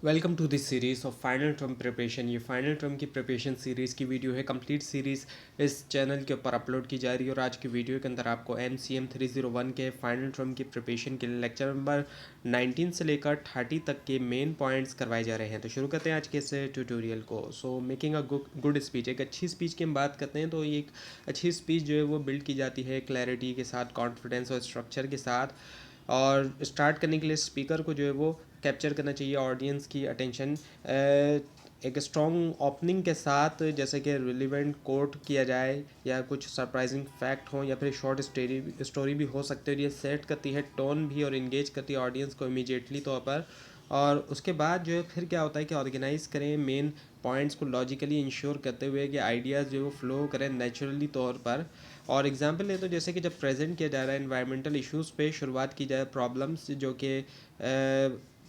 Welcome to this series of final term preparation. ये final term की preparation series की video है। Complete series इस चैनल के ऊपर अपलोड की जा रही है और आज की वीडियो के अंदर आपको MCM 301 के फाइनल टर्म की प्रिपरेशन के लिए लेक्चर नंबर 19 से लेकर 30 तक के मेन पॉइंट्स करवाए जा रहे हैं। तो शुरू करते हैं आज के इस ट्यूटोरियल को। So making a good speech, एक अच्छी स्पीच की हम बात करते हैं तो एक अच्छी स्पीच जो है वो बिल्ड की जाती है क्लैरिटी के साथ, कॉन्फिडेंस और स्ट्रक्चर के साथ। और स्टार्ट करने के लिए स्पीकर को जो है वो कैप्चर करना चाहिए ऑडियंस की अटेंशन एक स्ट्रॉन्ग ओपनिंग के साथ, जैसे कि रिलेवेंट कोट किया जाए या कुछ सरप्राइजिंग फैक्ट हो या फिर शॉर्ट स्टोरी भी हो सकती है। और ये सेट करती है टोन भी और इंगेज करती है ऑडियंस को इमीडिएटली तौर पर। और उसके बाद जो है फिर क्या होता है कि ऑर्गेनाइज करें मेन पॉइंट्स को लॉजिकली इंश्योर करते हुए कि आइडियाज़ जो है वो फ्लो करें नेचुरली तौर पर। और एग्जांपल ले तो जैसे कि जब प्रेजेंट किया जा रहा है एनवायरमेंटल इश्यूज़ पे शुरुआत की जाए, प्रॉब्लम्स जो कि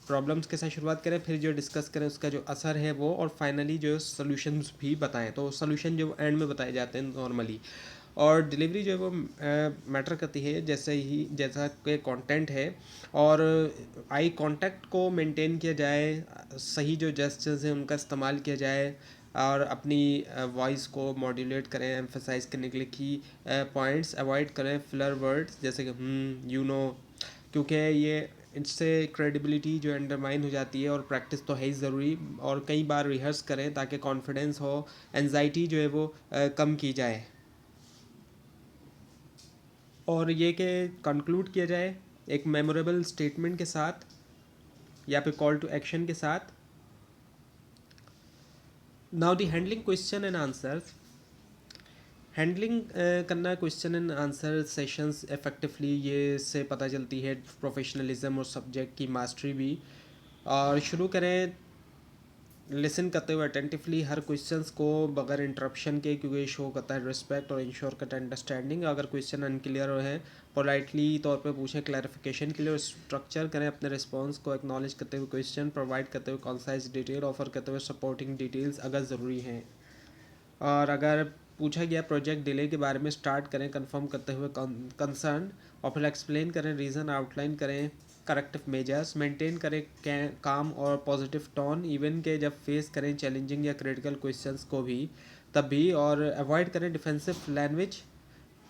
प्रॉब्लम्स के साथ शुरुआत करें, फिर जो डिस्कस करें उसका जो असर है वो, और फाइनली जो सॉल्यूशंस भी बताएं। तो सॉल्यूशन जो एंड में बताए जाते हैं नॉर्मली। और डिलीवरी जो है वो मैटर करती है जैसा कि कंटेंट है। और आई कांटेक्ट को मेंटेन किया जाए, सही जो जेस्चर्स हैं उनका इस्तेमाल किया जाए और अपनी वॉइस को मॉड्यूलेट करें एम्फेसाइज करने के लिए की पॉइंट्स अवॉइड करें फिलर वर्ड्स जैसे कि क्योंकि ये इससे क्रेडिबिलिटी जो अंडरमाइन हो जाती है। और प्रैक्टिस तो है ही ज़रूरी, और कई बार रिहर्स करें ताकि कॉन्फिडेंस हो, एनजाइटी जो है वो कम की जाए। और ये कि कंक्लूड किया जाए एक मेमोरेबल स्टेटमेंट के साथ या फिर कॉल टू एक्शन के साथ। Now the handling question and answers. Handling करना question and answer sessions effectively, ये से पता चलती है प्रोफेशनलिज्म और सब्जेक्ट की मास्टरी भी। और शुरू करें लिसन करते हुए अटेंटिवली हर क्वेश्चंस को बगैर इंटरप्शन के, क्योंकि ये शो करता है रिस्पेक्ट और इंश्योर करता है अंडरस्टैंडिंग। अगर क्वेश्चन अनक्लियर है पोलाइटली तौर पे पूछें क्लैरिफिकेशन के लिए, और स्ट्रक्चर करें अपने रिस्पॉन्स को एक्नॉलेज करते हुए क्वेश्चन प्रोवाइड करते हुए कॉन्साइज डिटेल ऑफर करते हुए सपोर्टिंग डिटेल्स अगर ज़रूरी हैं। और अगर पूछा गया प्रोजेक्ट डिले के बारे में, स्टार्ट करें कंफर्म करते हुए कंसर्न, और फिर एक्सप्लेन करें रीज़न, आउटलाइन करें करेक्टिव मेजर्स, मेंटेन करें काम और पॉजिटिव टोन इवन के जब फेस करें चैलेंजिंग या क्रिटिकल क्वेश्चंस को भी तब भी। और अवॉइड करें डिफेंसिव लैंग्वेज,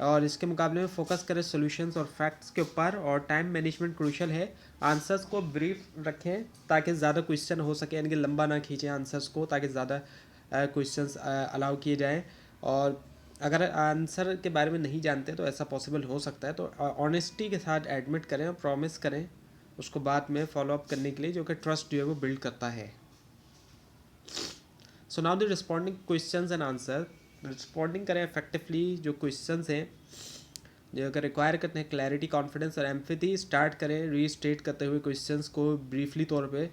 और इसके मुकाबले में फोकस करें सॉल्यूशंस और फैक्ट्स के ऊपर। और टाइम मैनेजमेंट क्रूशल है, आंसर्स को ब्रीफ रखें ताकि ज़्यादा क्वेश्चन हो सके, यानी कि लंबा ना खींचें आंसर्स को ताकि ज़्यादा क्वेश्चंस अलाउ किए जाएँ। और अगर आंसर के बारे में नहीं जानते तो ऐसा पॉसिबल हो सकता है, तो ऑनेस्टी के साथ एडमिट करें और प्रॉमिस करें उसको बाद में फॉलो अप करने के लिए, जो कि ट्रस्ट जो है वो बिल्ड करता है। So now the responding questions and answer. Responding करें इफेक्टिवली जो क्वेश्चंस हैं जो अगर रिक्वायर करते हैं क्लैरिटी, कॉन्फिडेंस और एम्पैथी। स्टार्ट करें रीस्टेट करते हुए क्वेश्चंस को ब्रीफली तौर पे,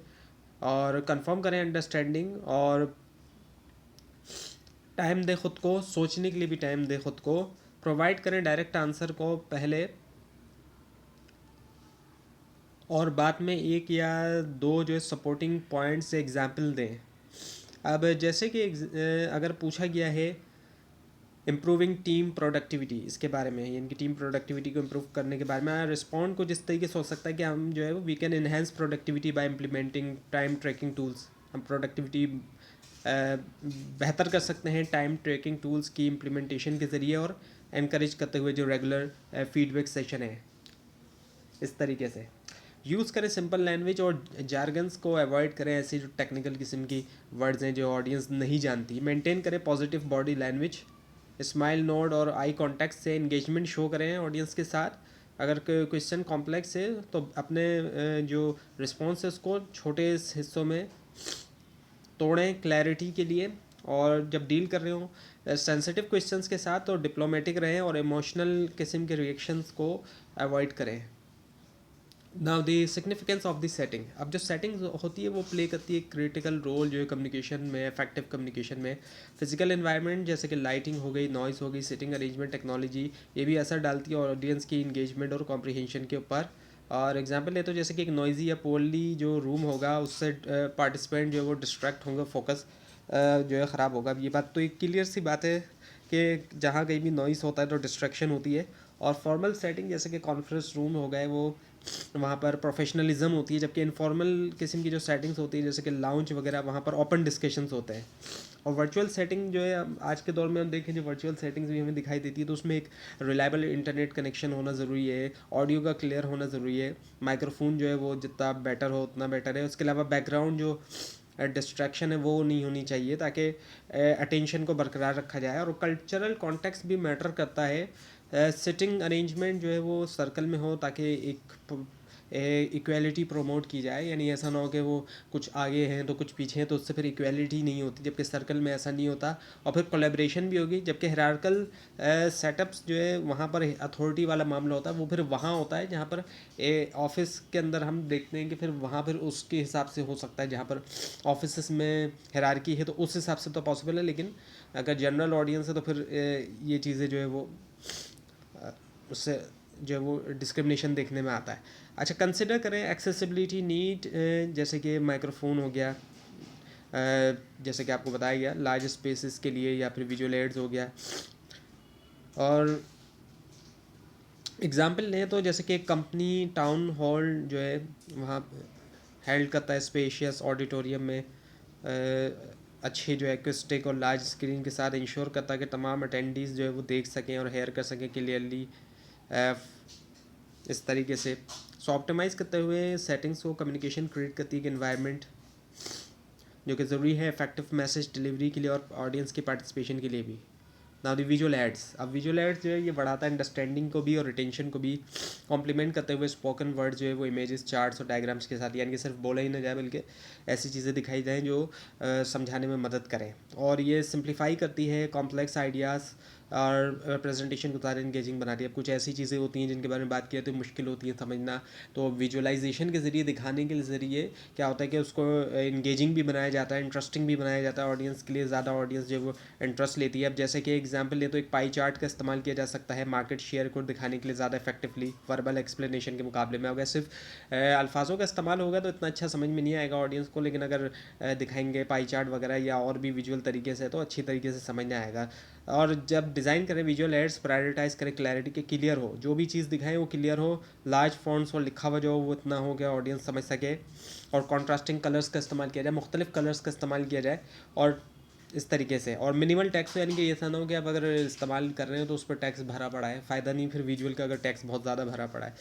और कंफर्म करें अंडरस्टैंडिंग। और टाइम दे खुद को, सोचने के लिए भी टाइम दे खुद को। प्रोवाइड करें डायरेक्ट आंसर को पहले, और बाद में एक या दो जो सपोर्टिंग पॉइंट्स से एग्जाम्पल दें। अब जैसे कि अगर पूछा गया है इम्प्रूविंग टीम प्रोडक्टिविटी, इसके बारे में यानी कि टीम प्रोडक्टिविटी को इम्प्रूव करने के बारे में, रिस्पॉन्ड को जिस तरीके से हो सकता है कि हम जो है वो we can enhance productivity by implementing time tracking tools. हम प्रोडक्टिविटी बेहतर कर सकते हैं टाइम ट्रैकिंग टूल्स की इम्प्लीमेंटेशन के ज़रिए, और इनक्रेज करते हुए जो रेगुलर फीडबैक सेशन है इस तरीके से। यूज़ करें सिंपल लैंग्वेज और जार्गन्स को अवॉइड करें, ऐसी जो टेक्निकल किस्म की वर्ड्स हैं जो ऑडियंस नहीं जानती। मेंटेन करें positive body language, smile, node और आई कांटेक्ट से एंगेजमेंट शो करें ऑडियंस के साथ। अगर क्वेश्चन कॉम्प्लेक्स है तो अपने जो रिस्पॉन्स है उसको छोटे हिस्सों में तोड़ें क्लैरिटी के लिए। और जब डील कर रहे हो सेंसिटिव क्वेश्चंस के साथ तो डिप्लोमेटिक रहें और इमोशनल किस्म के रिएक्शंस को अवॉइड करें। Now the significance of the setting. अब जो सेटिंग होती है वो प्ले करती है क्रिटिकल रोल जो है कम्युनिकेशन में, इफेक्टिव कम्युनिकेशन में। फिजिकल एनवायरनमेंट जैसे कि लाइटिंग हो गई, नॉइज़ हो गई, सिटिंग अरेंजमेंट, टेक्नोलॉजी, ये भी असर डालती है ऑडियंस की इंगेजमेंट और कॉम्प्रिहेंशन के ऊपर। और एग्जांपल ले तो जैसे कि एक नॉइज़ी या पोली जो रूम होगा उससे पार्टिसिपेंट जो है वो डिस्ट्रैक्ट होंगे, फोकस जो है ख़राब होगा। ये बात तो एक क्लियर सी बात है कि जहाँ कहीं भी नॉइज़ होता है तो डिस्ट्रैक्शन होती है। और फॉर्मल सेटिंग जैसे कि कॉन्फ्रेंस रूम हो गए, वो वहाँ पर प्रोफेशनलिज्म होती है, जबकि इनफॉर्मल किस्म की जो सेटिंग्स होती है जैसे कि लाउंज वगैरह, वहाँ पर ओपन डिस्कशंस होते हैं। और वर्चुअल सेटिंग जो है, आज के दौर में हम देखें जो वर्चुअल सेटिंग्स भी हमें दिखाई देती है, तो उसमें एक रिलायबल इंटरनेट कनेक्शन होना ज़रूरी है, ऑडियो का क्लियर होना ज़रूरी है, माइक्रोफोन जो है वो जितना बेटर हो उतना बेटर है। उसके अलावा बैकग्राउंड जो डिस्ट्रैक्शन है वो नहीं होनी चाहिए, ताकि अटेंशन को बरकरार रखा जाए। और कल्चरल कॉन्टेक्स्ट भी मैटर करता है। सिटिंग अरेंजमेंट जो है वो सर्कल में हो, ताकि एक इक्वेलिटी प्रमोट की जाए, यानी ऐसा ना हो कि वो कुछ आगे हैं तो कुछ पीछे हैं, तो उससे फिर इक्वेलिटी नहीं होती, जबकि सर्कल में ऐसा नहीं होता। और फिर कोलेब्रेशन भी होगी, जबकि हायरार्कल सेटअप्स जो है वहाँ पर अथॉरिटी वाला मामला होता है, वो फिर वहाँ होता है जहाँ पर ऑफिस के अंदर हम देखते हैं कि फिर वहाँ फिर उसके हिसाब से हो सकता है, जहाँ पर ऑफिस में हायरार्की है तो उस हिसाब से तो पॉसिबल है, लेकिन अगर जनरल ऑडियंस है तो फिर ये चीज़ें जो है वो उससे जो है वो डिस्क्रिमिनेशन देखने में आता है। अच्छा, कंसिडर करें एक्सेसिबिलिटी नीड, जैसे कि माइक्रोफोन हो गया, जैसे कि आपको बताया गया लार्ज स्पेसेस के लिए, या फिर विजुअल एड्स हो गया। और एग्जांपल लें तो जैसे कि कंपनी टाउन हॉल जो है वहाँ हेल्ड करता है स्पेशियस ऑडिटोरियम में, अच्छे जो एक्विस्टिक और लार्ज स्क्रीन के साथ इंश्योर करता है कि तमाम अटेंडीज़ जो है वो देख सकें और हेयर कर सकें क्लियरली। इस तरीके से ऑप्टिमाइज़ करते हुए सेटिंग्स को कम्युनिकेशन क्रिएट करती है कि इन्वायरमेंट जो कि ज़रूरी है इफेक्टिव मैसेज डिलीवरी के लिए और ऑडियंस के पार्टिसिपेशन के लिए भी। नाउ द विजुअल एड्स, अब विजुअल एड्स जो है ये बढ़ाता है अंडरस्टैंडिंग को भी और रिटेंशन को भी, कॉम्प्लीमेंट करते हुए स्पोकन वर्ड जो है वो इमेजेस, चार्ट्स और डायग्राम्स के साथ, यानी कि सिर्फ बोला ही ना जाए बल्कि ऐसी चीज़ें दिखाई जाएँ जो समझाने में मदद करें। और ये सिंप्लीफाई करती है कॉम्प्लेक्स आइडियाज़ और प्रेजेंटेशन को ज़्यादा इंगेजिंग बनाती है। अब कुछ ऐसी चीज़ें होती हैं जिनके बारे में बात किया तो मुश्किल होती है समझना, तो विजुअलाइजेशन के ज़रिए, दिखाने के ज़रिए क्या होता है कि उसको इंगेजिंग भी बनाया जाता है, इंटरेस्टिंग भी बनाया जाता है ऑडियंस के लिए, ज़्यादा ऑडियंस जो है वो इंटरेस्ट लेती है। अब जैसे कि एग्जांपल ले तो एक पाई चार्ट का इस्तेमाल किया जा सकता है मार्केट शेयर को दिखाने के लिए ज़्यादा इफेक्टिवली वर्बल एक्सप्लेनेशन के मुकाबले में। अगर सिर्फ अल्फाजों का इस्तेमाल होगा तो इतना अच्छा समझ में नहीं आएगा ऑडियंस को, लेकिन अगर दिखाएंगे पाई चार्ट वगैरह या और भी विजुअल तरीके से तो अच्छी तरीके से समझ में आएगा। और जब डिज़ाइन करें विजुअल एड्स, प्रायोरिटाइज करें क्लैरिटी के, क्लियर हो, जो भी चीज़ दिखाएं वो क्लियर हो, लार्ज फॉन्ट्स और लिखा हुआ जो वो इतना हो गया ऑडियंस समझ सके, और कॉन्ट्रास्टिंग कलर्स का इस्तेमाल किया जाए, मुख्तलिफ कलर्स का इस्तेमाल किया जाए, और इस तरीके से। और मिनिमल टैक्स, यानी कि ऐसा ना हो कि आप अगर इस्तेमाल कर रहे हो तो उस पर टैक्स भरा पड़ा है, फ़ायदा नहीं फिर विजुअल का अगर टैक्स बहुत ज़्यादा भरा पड़ा है।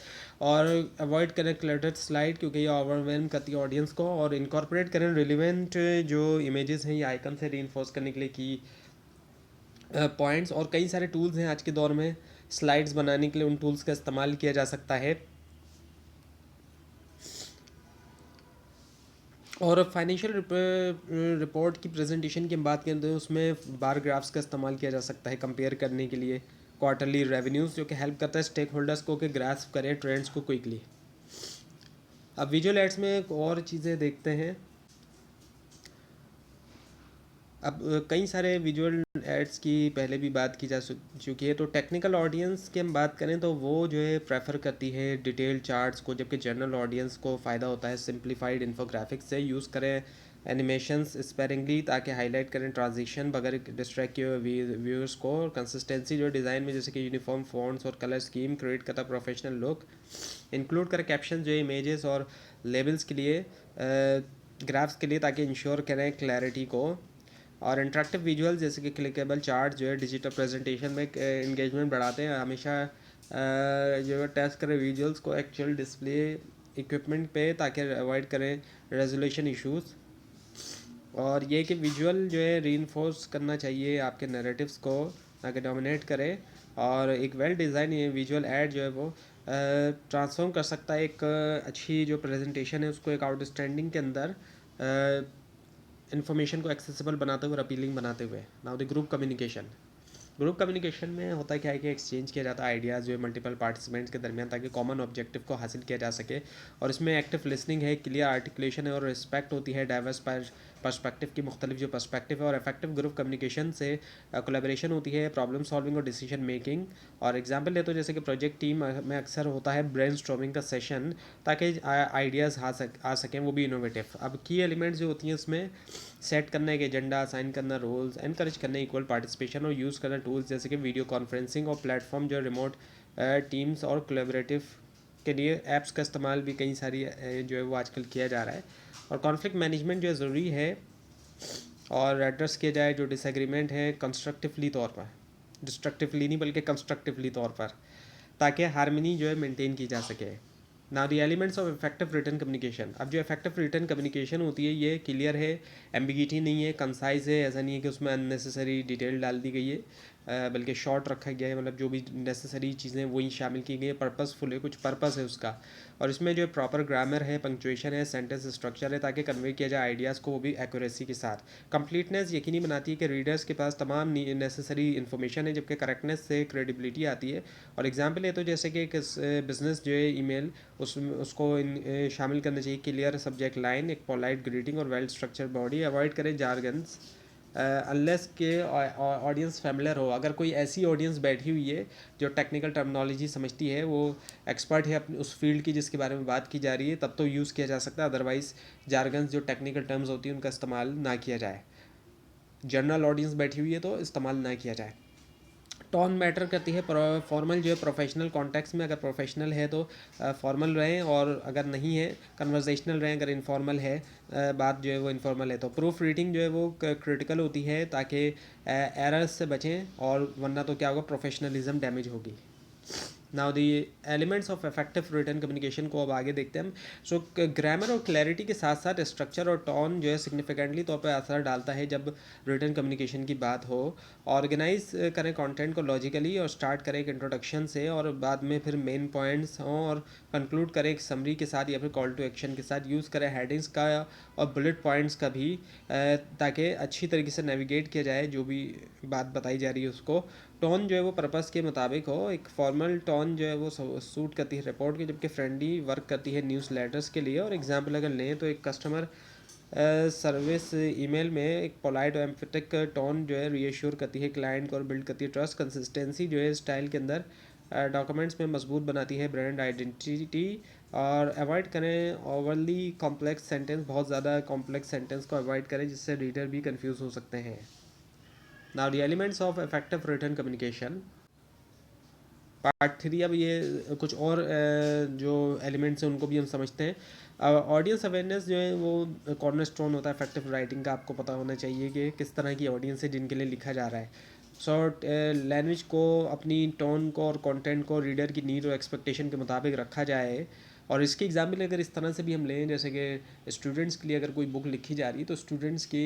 और अवॉइड करें क्लटर्ड स्लाइड, क्योंकि ये ओवरवेलम करती है ऑडियंस को। और इनकॉर्पोरेट करें रिलेवेंट जो इमेजेस हैं, ये आइकन से रीइंफोर्स करने के लिए की पॉइंट्स। और कई सारे टूल्स हैं आज के दौर में स्लाइड्स बनाने के लिए, उन टूल्स का इस्तेमाल किया जा सकता है। और फाइनेंशियल रिपोर्ट की प्रेजेंटेशन की हम बात करें तो उसमें बार ग्राफ्स का इस्तेमाल किया जा सकता है कंपेयर करने के लिए, क्वार्टरली रेवेन्यूज़, जो कि हेल्प करता है स्टेक होल्डर्स को कि ग्रास्प करें ट्रेंड्स को क्विकली। अब विजुअल एड्स में एक और चीज़ें देखते हैं। अब कई सारे विजुअल एड्स की पहले भी बात की जा चुकी है, तो टेक्निकल ऑडियंस की हम बात करें तो वो जो है प्रेफर करती है डिटेल चार्ट्स को, जबकि जनरल ऑडियंस को फ़ायदा होता है सिंप्लीफाइड इन्फोग्राफिक्स से। यूज़ करें एनिमेशंस स्पेरिंगली ताकि हाईलाइट करें ट्रांजिशन बगैर डिस्ट्रैक्ट किए व्यूअर्स को। और कंसिस्टेंसी जो डिज़ाइन में, जैसे कि यूनिफॉर्म फॉन्ट्स और कलर स्कीम क्रिएट करता प्रोफेशनल लुक। इंक्लूड करें कैप्शन जो है इमेजेस और लेबल्स के लिए, ग्राफ्स के लिए, ताकि इंश्योर करें क्लैरिटी को। और इंटरेक्टिव विजुअल जैसे कि क्लिकेबल चार्ट जो है डिजिटल प्रेजेंटेशन में इंगेजमेंट बढ़ाते हैं। हमेशा जो है टेस्ट करें विजुअल्स को एक्चुअल डिस्प्ले इक्विपमेंट पे, ताकि अवॉइड करें रेजोल्यूशन इश्यूज़। और ये कि विजुअल जो है रीइंफोर्स करना चाहिए आपके नैरेटिव्स को, ताकि डोमिनेट करे। और एक वेल डिज़ाइन ये विजुअल एड जो है वो ट्रांसफॉर्म कर सकता है एक अच्छी जो प्रेजेंटेशन है उसको एक आउटस्टैंडिंग के अंदर, इन्फॉर्मेशन को एक्सेसिबल बनाते हुए और अपीलिंग बनाते हुए। नाउ द ग्रुप कम्युनिकेशन में होता है क्या है कि एक्सचेंज किया जाता है आइडियाज़ जो है मल्टीपल पार्टिसिपेंट्स के दरमियान, ताकि कॉमन ऑब्जेक्टिव को हासिल किया जा सके। और इसमें एक्टिव लिसनिंग है, क्लियर आर्टिकुलेशन है और रिस्पेक्ट होती है डाइवर्स पर्सपेक्टिव की, मुख्तलिफ जो पर्सपेक्टिव है। और इफेक्टिव ग्रुप कम्युनिकेशन से कोलेबोरेशन होती है, प्रॉब्लम सॉल्विंग और डिसीजन मेकिंग। और एग्जांपल ले तो जैसे कि प्रोजेक्ट टीम में अक्सर होता है ब्रेनस्टॉर्मिंग का सेशन, ताकि आइडियाज़ आ सकें, वो भी इनोवेटिव। अब की एलिमेंट्स जो होती हैं उसमें सेट करना एक एजेंडा, असाइन करना रोल्स, एनकरेज करना इक्वल पार्टिसिपेशन और यूज़ करना टूल्स जैसे कि वीडियो कॉन्फ्रेंसिंग और प्लेटफॉर्म जो रिमोट टीम्स और कोलेबरेटिव के लिए ऐप्स का इस्तेमाल भी कई सारी जो है वो आजकल किया जा रहा है। और कॉन्फ्लिक्ट मैनेजमेंट जो है ज़रूरी है और एड्रेस किया जाए जो डिसएग्रीमेंट है कंस्ट्रक्टिवली तौर पर, डिस्ट्रक्टिवली नहीं बल्कि कंस्ट्रक्टिवली तौर पर, ताकि हारमनी जो है मेंटेन की जा सके। Now the elements of effective return communication. अब जो इफेक्टिव रिटर्न कम्युनिकेशन होती है ये क्लियर है, एम्बिगिटी नहीं है, कंसाइज है, ऐसा नहीं है कि उसमें अननेसेसरी डिटेल डाल दी गई है, बल्कि शॉर्ट रखा गया है, मतलब जो भी नेसेसरी चीज़ें वही शामिल की गई है, पर्पसफुल है, कुछ पर्पस है उसका। और इसमें जो प्रॉपर ग्रामर है, पंक्चुएशन है, सेंटेंस स्ट्रक्चर है, ताकि कन्वे किया जाए आइडियाज़ को वो भी एक्यूरेसी के साथ। कंप्लीटनेस यकीनी बनाती है कि रीडर्स के पास तमाम नेसेसरी इन्फॉर्मेशन है, जबकि करेक्टनेस से क्रेडिबिलिटी आती है। और एग्जाम्पल है तो जैसे कि बिजनेस जो है ईमेल उसको शामिल करना चाहिए क्लियर सब्जेक्ट लाइन, एक पोलाइट ग्रीटिंग और वेल स्ट्रक्चर बॉडी। अवॉइड करें जारगन्स अनलेस के ऑडियंस फेमिलियर हो। अगर कोई ऐसी ऑडियंस बैठी हुई है जो टेक्निकल टर्मिनोलॉजी समझती है, वो एक्सपर्ट है अपनी उस फील्ड की जिसके बारे में बात की जा रही है, तब तो यूज़ किया जा सकता है, अदरवाइज़ जारगन्स जो टेक्निकल टर्म्स होती हैं उनका इस्तेमाल ना किया जाए। जनरल ऑडियंस बैठी हुई है तो इस्तेमाल ना किया जाए। टोन मैटर करती है, फॉर्मल जो है प्रोफेशनल कॉन्टेक्स्ट में, अगर प्रोफेशनल है तो फॉर्मल रहें, और अगर नहीं है कन्वर्सेशनल रहें, अगर इनफॉर्मल है बात जो है वो इनफॉर्मल है तो प्रूफ रीडिंग जो है वो क्रिटिकल होती है ताकि एरर्स से बचें, और वरना तो क्या होगा, प्रोफेशनलिज्म डैमेज होगी। Now the elements of effective return communication को अब आगे देखते हैं हम। सो ग्रामर और क्लैरिटी के साथ साथ स्ट्रक्चर और टोन जो है सिग्निफिकेंटली तौर पर असर डालता है जब रिटर्न कम्युनिकेशन की बात हो। ऑर्गेनाइज करें कंटेंट को लॉजिकली, और स्टार्ट करें एक इंट्रोडक्शन से, और बाद में फिर मेन पॉइंट्स हों, और कंक्लूड करें एक समरी के साथ या फिर कॉल टू एक्शन के साथ। यूज़ करें हेडिंग्स का और बुलेट पॉइंट्स का भी, ताकि अच्छी तरीके से नेविगेट किया जाए जो भी बात बताई जा रही है उसको। टोन जो है वो पर्पस के मुताबिक हो, एक फॉर्मल टोन जो है वो सूट करती है रिपोर्ट के, जबकि फ्रेंडली वर्क करती है न्यूज़ लेटर्स के लिए। और एग्जांपल अगर लें तो एक कस्टमर सर्विस ईमेल में एक पोलाइट और एम्फेटिक टोन जो है रीएश्योर करती है क्लाइंट को और बिल्ड करती है ट्रस्ट। कंसिस्टेंसी जो है स्टाइल के अंदर डॉक्यूमेंट्स में मजबूत बनाती है ब्रांड आइडेंटिटी। और अवॉइड करें ओवरली कॉम्प्लेक्स सेंटेंस, बहुत ज़्यादा कॉम्प्लेक्स सेंटेंस को अवॉइड करें जिससे रीडर भी कंफ्यूज हो सकते हैं। Now the elements of effective return communication part 3। अब ये कुछ और जो एलिमेंट्स हैं उनको भी हम समझते हैं। ऑडियंस अवेयरनेस जो है वो कॉर्नर स्टोन होता है इफेक्टिव राइटिंग का। आपको पता होना चाहिए कि किस तरह की ऑडियंस है जिनके लिए लिखा जा रहा है। लैंग्वेज को, अपनी टोन को और कंटेंट को रीडर की नीड और एक्सपेक्टेशन के मुताबिक रखा जाए। और इसकी एग्जाम्पल अगर इस तरह से भी हम लें, जैसे कि स्टूडेंट्स के लिए अगर कोई बुक लिखी जा रही है तो स्टूडेंट्स के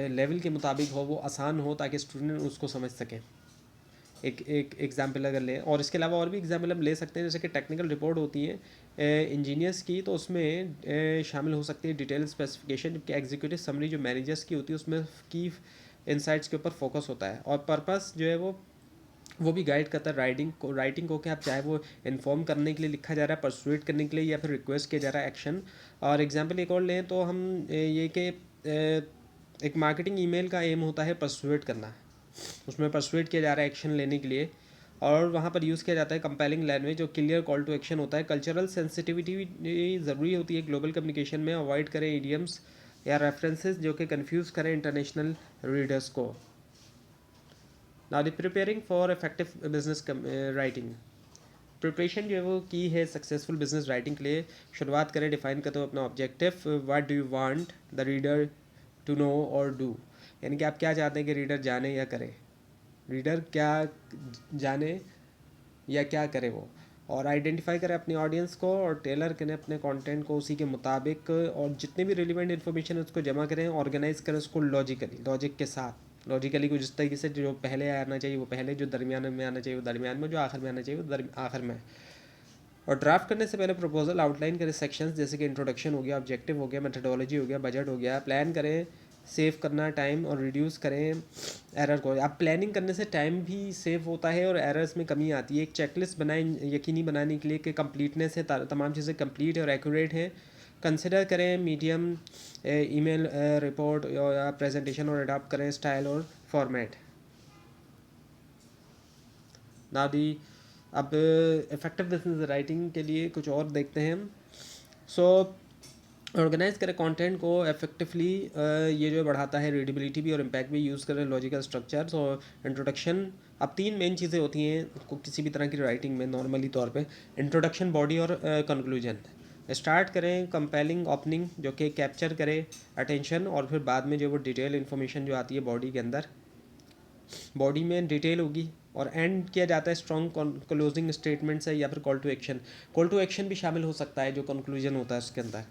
लेवल के मुताबिक हो, वो आसान हो ताकि स्टूडेंट उसको समझ सकें। एक एक एग्जाम्पल अगर लें, और इसके अलावा और भी एग्जाम्पल हम ले सकते हैं, जैसे कि टेक्निकल रिपोर्ट होती है इंजीनियर्स की, तो उसमें शामिल हो सकती है डिटेल स्पेसिफिकेशन, जबकि एग्जीक्यूटिव समरी जो मैनेजर्स की होती है उसमें की इंसाइट्स के ऊपर फोकस होता है। और पर्पस जो है वो भी गाइड करता है राइटिंग को कि आप चाहे वो इन्फॉर्म करने के लिए लिखा जा रहा है, परसुएट करने के लिए, या फिर रिक्वेस्ट किया जा रहा है एक्शन। और एग्जाम्पल एक और लें तो हम ये कि एक मार्केटिंग ईमेल का एम होता है परसुएट करना, उसमें परसुएट किया जा रहा है एक्शन लेने के लिए, और वहाँ पर यूज़ किया जाता है कंपेलिंग लैंग्वेज और क्लियर कॉल टू एक्शन होता है। कल्चरल सेंसिटिविटी ज़रूरी होती है ग्लोबल कम्युनिकेशन में। अवॉइड करें इडियम्स या रेफरेंसेस जो कि कंफ्यूज करें इंटरनेशनल रीडर्स को। Now the preparing for effective business writing. Preparation जो है वो की है सक्सेसफुल बिजनेस राइटिंग के लिए। शुरुआत करें, डिफाइन करते हो अपना objective, what do you want the reader to know और डू, यानी कि आप क्या चाहते हैं कि रीडर जाने या करे, रीडर क्या जाने या क्या करे वो। और आइडेंटिफाई करें अपनी ऑडियंस को और टेलर करें अपने कंटेंट को उसी के मुताबिक, और जितने भी रिलेवेंट इन्फॉर्मेशन है उसको जमा करें, ऑर्गेनाइज करें उसको लॉजिक के साथ। लॉजिकली को जिस तरीके से जो पहले आना चाहिए वो पहले, जो दरमियान में आना चाहिए वो दरमियान में, जो आखिर में आना चाहिए वो आखिर में। और ड्राफ्ट करने से पहले प्रपोजल आउटलाइन करें सेक्शंस, जैसे कि इंट्रोडक्शन हो गया, ऑब्जेक्टिव हो गया, मेथडोलॉजी हो गया, बजट हो गया। प्लान करें, सेव करना टाइम, और रिड्यूस करें एरर को। आप प्लानिंग करने से टाइम भी सेव होता है और एरर्स में कमी आती है। एक चेकलिस्ट बनाएं यकीनी बनाने के लिए कि कंप्लीटनेस है, तमाम चीज़ें कंप्लीट और एक्यूरेट हैं। कंसिडर करें मीडियम, ईमेल, रिपोर्ट या प्रेजेंटेशन, और अडॉप्ट करें स्टाइल और फॉर्मेट। ना दी अब इफेक्टिव बिजनेस राइटिंग के लिए कुछ और देखते हैं हम। सो ऑर्गेनाइज करें कंटेंट को इफेक्टिवली, ये जो बढ़ाता है रीडेबिलिटी भी और इम्पैक्ट भी। यूज़ करें लॉजिकल स्ट्रक्चर्स और इंट्रोडक्शन, अब 3 मेन चीज़ें होती हैं किसी भी तरह की राइटिंग में नॉर्मली तौर पे, इंट्रोडक्शन, बॉडी और कंक्लूजन। स्टार्ट करें कंपेलिंग ओपनिंग जो कि कैप्चर करे अटेंशन, और फिर बाद में जो वो डिटेल इन्फॉर्मेशन जो आती है बॉडी के अंदर, बॉडी में डिटेल होगी, और एंड किया जाता है स्ट्रॉन्ग क्लोजिंग स्टेटमेंट से या फिर call to action. Call to action भी शामिल हो सकता है जो कंक्लूजन होता है उसके अंदर।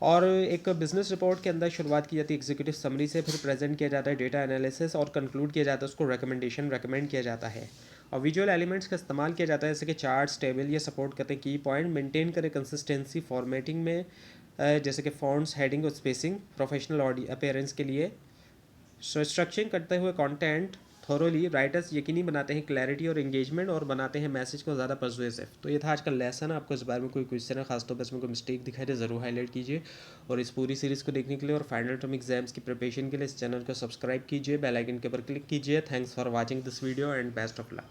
और एक बिजनेस रिपोर्ट के अंदर शुरुआत की जाती है एग्जीक्यूटिव समरी से, फिर प्रेजेंट किया जाता है डेटा एनालिसिस, और कंक्लूड किया जाता है उसको रेकमेंड किया जाता है। और विजुअल एलिमेंट्स का इस्तेमाल किया जाता है जैसे कि चार्ट्स, टेबल, ये सपोर्ट करते हैं की पॉइंट, मेंटेन करें कंसिस्टेंसी फॉर्मेटिंग में, जैसे कि फॉन्ट्स, हेडिंग और स्पेसिंग प्रोफेशनल ऑडियो अपीयरेंस के लिए। स्ट्रक्चरिंग करते हुए कंटेंट थोरोली राइटर्स यकीनी बनाते हैं क्लैरिटी और एंगेजमेंट, और बनाते हैं मैसेज को ज़्यादा पर्सुएसिव। तो ये था आज का लेसन। आपको इस बारे में कोई क्वेश्चन है, खासतौर पर इसमें कोई मिस्टेक दिखाई दे ज़रूर हाईलाइट कीजिए। और इस पूरी सीरीज़ को देखने के लिए और फाइनल टर्म एग्जाम्स की प्रिपरेशन के लिए इस चैनल को सब्सक्राइब कीजिए, बेल आइकन के ऊपर क्लिक कीजिए। Thanks for watching this video and best of luck.